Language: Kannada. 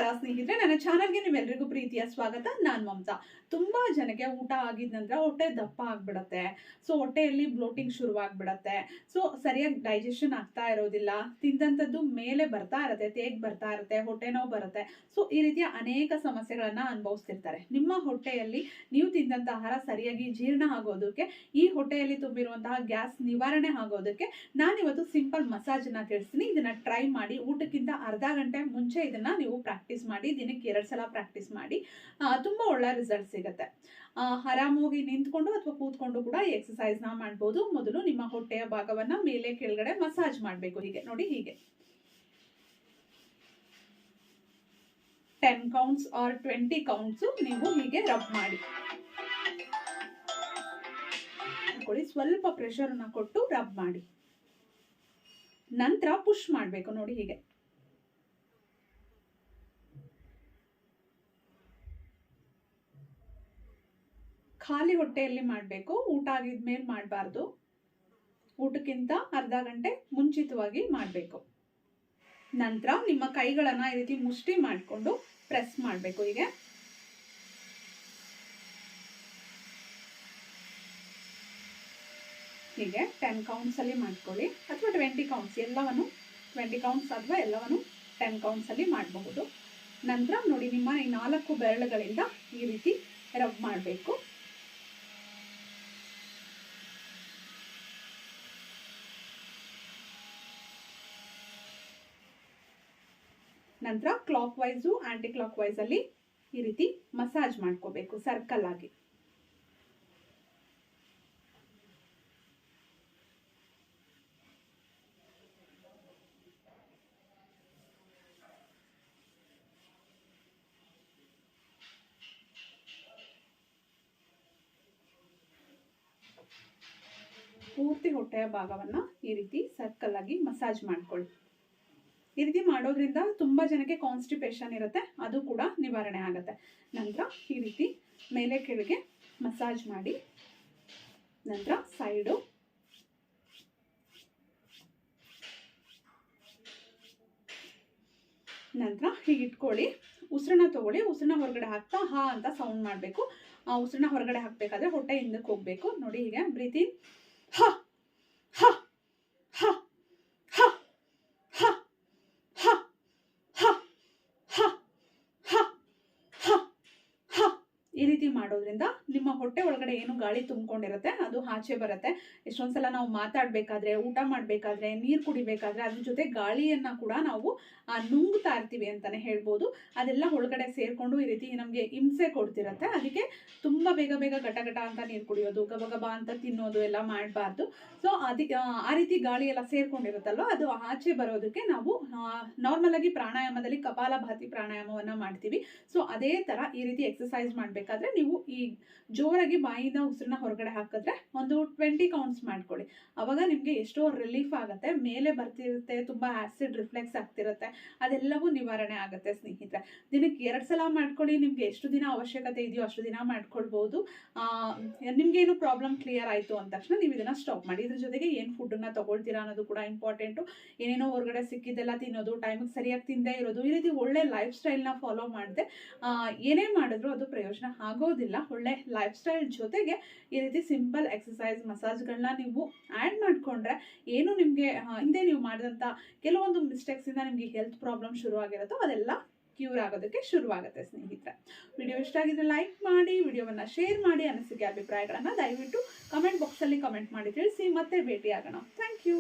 ನಮಸ್ಕಾರ ಸ್ನೇಹಿತರೆ, ನನ್ನ ಚಾನಲ್ಗೆ ನಿಮ್ಮೆಲ್ಲರಿಗೂ ಪ್ರೀತಿಯ ಸ್ವಾಗತ. ನಾನು ಮಮತಾ. ತುಂಬಾ ಜನಕ್ಕೆ ಊಟ ಆಗಿದ ನಂತರ ಹೊಟ್ಟೆ ದಪ್ಪ ಆಗ್ಬಿಡತ್ತೆ. ಸೊ ಹೊಟ್ಟೆಯಲ್ಲಿ ಬ್ಲೋಟಿಂಗ್ ಶುರುವಾಗ್ಬಿಡತ್ತೆ. ಸೊ ಸರಿಯಾಗಿ ಡೈಜೆಷನ್ ಆಗ್ತಾ ಇರೋದಿಲ್ಲ. ತಿಂದಂಥದ್ದು ಮೇಲೆ ಬರ್ತಾ ಇರತ್ತೆ, ತೇಗ್ ಬರ್ತಾ ಇರುತ್ತೆ, ಹೊಟ್ಟೆ ನೋವು ಬರುತ್ತೆ. ಸೊ ಈ ರೀತಿಯ ಅನೇಕ ಸಮಸ್ಯೆಗಳನ್ನ ಅನುಭವಿಸ್ತಿರ್ತಾರೆ. ನಿಮ್ಮ ಹೊಟ್ಟೆಯಲ್ಲಿ ನೀವು ತಿಂದಂತ ಆಹಾರ ಸರಿಯಾಗಿ ಜೀರ್ಣ ಆಗೋದಕ್ಕೆ, ಈ ಹೊಟ್ಟೆಯಲ್ಲಿ ತುಂಬಿರುವಂತಹ ಗ್ಯಾಸ್ ನಿವಾರಣೆ ಆಗೋದಕ್ಕೆ ನಾನಿವತ್ತು ಸಿಂಪಲ್ ಮಸಾಜ್ ನ ತಿಳಿಸ್ತೀನಿ. ಇದನ್ನ ಟ್ರೈ ಮಾಡಿ. ಊಟಕ್ಕಿಂತ ಅರ್ಧ ಗಂಟೆ ಮುಂಚೆ ಇದನ್ನ ನೀವು ಪ್ರಾಕ್ಟೀಸ್ ಮಾಡಿ. ದಿನಕ್ಕೆ 2 ಸಲ ಪ್ರಾಕ್ಟೀಸ್ ಮಾಡಿ. ತುಂಬಾ ಒಳ್ಳೆ ರಿಸಲ್ಟ್ ಸಿಗುತ್ತೆ. ಆರಾಮಾಗಿ ನಿಂತ್ಕೊಂಡು ಅಥವಾ ಕೂತ್ಕೊಂಡು ಕೂಡ ಈ ಎಕ್ಸಸೈಸ್ ನ ಮಾಡಬಹುದು. ಮೊದಲು ನಿಮ್ಮ ಹೊಟ್ಟೆಯ ಭಾಗವನ್ನ ಮೇಲೆ ಕೆಳಗಡೆ ಮಸಾಜ್ ಮಾಡಬೇಕು. ಹೀಗೆ ನೋಡಿ, ಹೀಗೆ 10 ಕೌಂಟ್ಸ್ ಆರ್ 20 ಕೌಂಟ್ಸ್ ನೀವು ಹೀಗೆ ರಬ್ ಮಾಡಿ. ಸ್ವಲ್ಪ ಪ್ರೆಷರ್ ಅನ್ನ ಕೊಟ್ಟು ರಬ್ ಮಾಡಿ. ನಂತರ ಪುಷ್ ಮಾಡಬೇಕು. ನೋಡಿ, ಹೀಗೆ ಖಾಲಿ ಹೊಟ್ಟೆಯಲ್ಲಿ ಮಾಡಬೇಕು. ಊಟ ಆಗಿದ್ಮೇಲೆ ಮಾಡಬಾರ್ದು. ಊಟಕ್ಕಿಂತ ಅರ್ಧ ಗಂಟೆ ಮುಂಚಿತವಾಗಿ ಮಾಡಬೇಕು. ನಂತರ ನಿಮ್ಮ ಕೈಗಳನ್ನ ಈ ರೀತಿ ಮುಷ್ಟಿ ಮಾಡಿಕೊಂಡು ಪ್ರೆಸ್ ಮಾಡಬೇಕು. ಹೀಗೆ ಹೀಗೆ 10 ಕೌಂಟ್ಸ್ ಅಲ್ಲಿ ಮಾಡ್ಕೊಳ್ಳಿ, ಅಥವಾ 20 ಕೌಂಟ್ಸ್ ಎಲ್ಲವನ್ನು 20 ಕೌಂಟ್ಸ್ ಅಥವಾ ಎಲ್ಲವನ್ನು 10 ಕೌಂಟ್ಸ್ ಅಲ್ಲಿ ಮಾಡಬಹುದು. ನಂತರ ನೋಡಿ, ನಿಮ್ಮ ಈ 4 ಬೆರಳುಗಳಿಂದ ಈ ರೀತಿ ರಬ್ ಮಾಡಬೇಕು. ನಂತರ clockwise anticlockwise ಅಲ್ಲಿ ಈ ರೀತಿ ಮಸಾಜ್ ಮಾಡ್ಕೋಬೇಕು, ಸರ್ಕಲ್ ಆಗಿ. ಪೂರ್ತಿ ಹೊಟ್ಟೆಯ ಭಾಗವನ್ನ ಈ ರೀತಿ ಸರ್ಕಲ್ ಆಗಿ ಮಸಾಜ್ ಮಾಡ್ಕೊಳ್ಳಿ. ಈ ರೀತಿ ಮಾಡೋದ್ರಿಂದ ತುಂಬಾ ಜನಕ್ಕೆ ಕಾನ್ಸ್ಟಿಪೇಷನ್ ಇರುತ್ತೆ, ಅದು ಕೂಡ ನಿವಾರಣೆ ಆಗುತ್ತೆ. ನಂತರ ಈ ರೀತಿ ಮೇಲೆ ಕೆಳಗೆ ಮಸಾಜ್ ಮಾಡಿ. ನಂತರ ಸೈಡು, ನಂತರ ಹೀಗೆ ಇಟ್ಕೊಳ್ಳಿ. ಉಸಿರನ್ನ ತಗೊಳ್ಳಿ. ಉಸಿರನ್ನ ಹೊರಗಡೆ ಹಾಕ್ತಾ ಹಾ ಅಂತ ಸೌಂಡ್ ಮಾಡಬೇಕು. ಉಸಿರನ್ನ ಹೊರಗಡೆ ಹಾಕ್ಬೇಕಾದ್ರೆ ಹೊಟ್ಟೆ ಹಿಂದಕ್ಕೆ ಹೋಗ್ಬೇಕು. ನೋಡಿ, ಹೀಗೆ ಬ್ರೀತ್ ಇನ್, ಹ ಹ ಹ ಹ ಹ ಹ ಹ ಹ ಹ ಹ ಹ. ಈ ರೀತಿ ಮಾಡೋದ್ರಿಂದ ನಿಮ್ಮ ಹೊಟ್ಟೆ ಒಳಗಡೆ ಏನು ಗಾಳಿ ತುಂಬಿಕೊಂಡಿರುತ್ತೆ ಅದು ಆಚೆ ಬರುತ್ತೆ. ಎಷ್ಟೊಂದ್ಸಲ ನಾವು ಮಾತಾಡ್ಬೇಕಾದ್ರೆ, ಊಟ ಮಾಡ್ಬೇಕಾದ್ರೆ, ನೀರು ಕುಡಿಬೇಕಾದ್ರೆ ಅದ್ರ ಜೊತೆ ಗಾಳಿಯನ್ನ ಕೂಡ ನಾವು ನುಂಗ್ತಾ ಇರ್ತೀವಿ ಅಂತಾನೆ ಹೇಳ್ಬೋದು. ಅದೆಲ್ಲ ಒಳಗಡೆ ಸೇರ್ಕೊಂಡು ಈ ರೀತಿ ನಮ್ಗೆ ಹಿಂಸೆ ಕೊಡ್ತಿರತ್ತೆ. ಅದಕ್ಕೆ ತುಂಬಾ ಬೇಗ ಬೇಗ ಗಟ ಗಟ ಅಂತ ನೀರು ಕುಡಿಯೋದು, ಗಬಗಬ ಅಂತ ತಿನ್ನೋದು ಎಲ್ಲ ಮಾಡಬಾರ್ದು. ಸೊ ಅದಕ್ಕೆ ಆ ರೀತಿ ಗಾಳಿ ಎಲ್ಲ ಸೇರ್ಕೊಂಡಿರುತ್ತಲ್ವ, ಅದು ಆಚೆ ಬರೋದಕ್ಕೆ ನಾವು ನಾರ್ಮಲ್ ಆಗಿ ಪ್ರಾಣಾಯಾಮದಲ್ಲಿ ಕಪಾಲಭಾತಿ ಪ್ರಾಣಾಯಾಮವನ್ನ ಮಾಡ್ತೀವಿ. ಸೊ ಅದೇ ತರ ಈ ರೀತಿ ಎಕ್ಸಸೈಸ್ ಮಾಡ್ಬೇಕಾದ್ರೆ ನೀವು ಈ ಜೋರಾಗಿ ಬಾಯಿಂದ ಉಸಿರನ್ನ ಹೊರಗಡೆ ಹಾಕಿದ್ರೆ ಒಂದು 20 ಕೌಂಟ್ಸ್ ಮಾಡ್ಕೊಳ್ಳಿ. ಅವಾಗ ನಿಮ್ಗೆ ಎಷ್ಟೋ ರಿಲೀಫ್ ಆಗುತ್ತೆ. ಮೇಲೆ ಬರ್ತಿರುತ್ತೆ, ತುಂಬಾ ಆಸಿಡ್ ರಿಫ್ಲೆಕ್ಸ್ ಆಗ್ತಿರುತ್ತೆ, ಅದೆಲ್ಲವೂ ನಿವಾರಣೆ ಆಗುತ್ತೆ ಸ್ನೇಹಿತರೆ. ದಿನಕ್ಕೆ 2 ಸಲ ಮಾಡ್ಕೊಳ್ಳಿ. ನಿಮ್ಗೆ ಎಷ್ಟು ದಿನ ಅವಶ್ಯಕತೆ ಇದೆಯೋ ಅಷ್ಟು ದಿನ ಮಾಡ್ಕೊಳ್ಬಹುದು. ನಿಮ್ಗೇನು ಪ್ರಾಬ್ಲಮ್ ಕ್ಲಿಯರ್ ಆಯ್ತು ಅಂದ ತಕ್ಷಣ ನೀವು ಇದನ್ನ ಸ್ಟಾಪ್ ಮಾಡಿ. ಇದ್ರ ಜೊತೆಗೆ ಏನ್ ಫುಡ್ ಅನ್ನ ತಗೊಳ್ತೀರಾ ಅನ್ನೋದು ಕೂಡ ಇಂಪಾರ್ಟೆಂಟ್. ಏನೇನೋ ಹೊರಗಡೆ ಸಿಕ್ಕಿದ್ದೆಲ್ಲ ತಿನ್ನೋದು, ಟೈಮಿಗೆ ಸರಿಯಾಗಿ ತಿಂದೇ ಇರೋದು, ಈ ರೀತಿ ಒಳ್ಳೆ ಲೈಫ್ ಸ್ಟೈಲ್ ನ ಫಾಲೋ ಮಾಡದೆ ಏನೇ ಮಾಡಿದ್ರು ಅದು ಪ್ರಯೋಜನ ಆಗೋದಿಲ್ಲ. ಒಳ್ಳೆ ಲೈಫ್ ಸ್ಟೈಲ್ ಜೊತೆಗೆ ಈ ರೀತಿ ಸಿಂಪಲ್ ಎಕ್ಸಸೈಸ್ ಮಸಾಜ್ಗಳನ್ನ ನೀವು ಆಡ್ ಮಾಡ್ಕೊಂಡ್ರೆ ಏನು ನಿಮ್ಗೆ ಹಿಂದೆ ನೀವು ಮಾಡಿದಂತ ಕೆಲವೊಂದು ಮಿಸ್ಟೇಕ್ಸ್ ಇಂದ ನಿಮ್ಗೆ ಹೆಲ್ತ್ ಪ್ರಾಬ್ಲಮ್ ಶುರು ಆಗಿರುತ್ತೋ ಅದೆಲ್ಲ ಕ್ಯೂರ್ ಆಗೋದಕ್ಕೆ ಶುರುವಾಗುತ್ತೆ ಸ್ನೇಹಿತರೆ. ವಿಡಿಯೋ ಇಷ್ಟ ಆಗಿದ್ರೆ ಲೈಕ್ ಮಾಡಿ, ವಿಡಿಯೋವನ್ನ ಶೇರ್ ಮಾಡಿ. ಅನಿಸಿಕೆ ಅಭಿಪ್ರಾಯಗಳನ್ನ ದಯವಿಟ್ಟು ಕಮೆಂಟ್ ಬಾಕ್ಸ್ ಅಲ್ಲಿ ಕಮೆಂಟ್ ಮಾಡಿ ತಿಳಿಸಿ. ಮತ್ತೆ ಭೇಟಿ ಆಗೋಣ. Thank you.